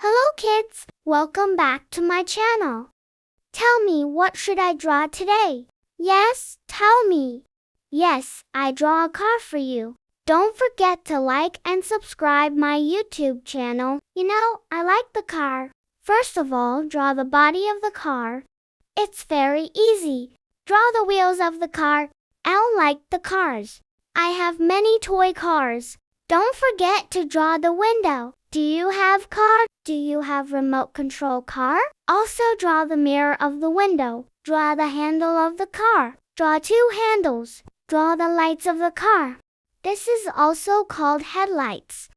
Hello kids, welcome back to my channel. Tell me, what should I draw today? Yes, tell me. Yes, I draw a car for you. Don't forget to like and subscribe my YouTube channel. I like the car. First of all, draw the body of the car. It's very easy. Draw the wheels of the car. I like the cars. I have many toy cars. Don't forget to draw the window. Do you have car? Do you have remote control car? Also draw the mirror of the window. Draw the handle of the car. Draw two handles. Draw the lights of the car. This is also called headlights.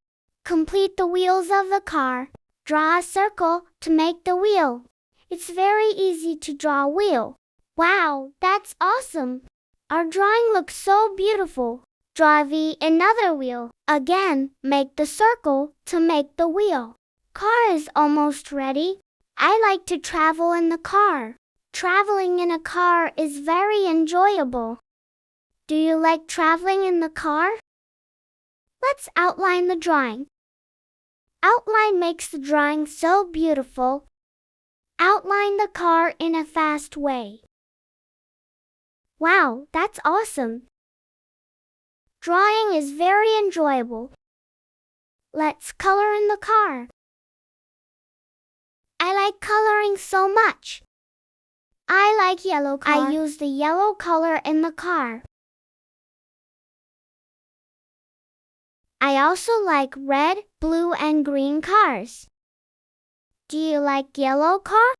Complete the wheels of the car. Draw a circle to make the wheel. It's very easy to draw a wheel. Wow, that's awesome. Our drawing looks so beautiful. Draw another wheel. Again, make the circle to make the wheel. Car is almost ready. I like to travel in the car. Traveling in a car is very enjoyable. Do you like traveling in the car? Let's outline the drawing. Outline makes the drawing so beautiful. Outline the car in a fast way. Wow, that's awesome. Drawing is very enjoyable. Let's color in the car. I like coloring so much. I like yellow color. I use the yellow color in the car. I also like red, blue, and green cars. Do you like yellow car?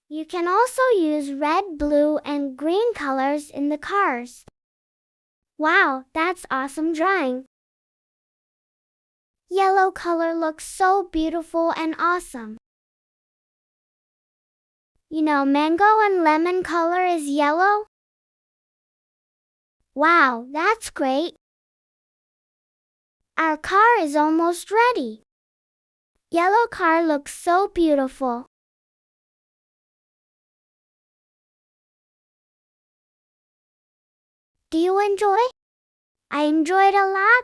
You can also use red, blue, and green colors in the cars. Wow, that's awesome drawing. Yellow color looks so beautiful and awesome. Mango and lemon color is yellow. Wow, that's great. Our car is almost ready. Yellow car looks so beautiful. Do you enjoy? I enjoyed a lot.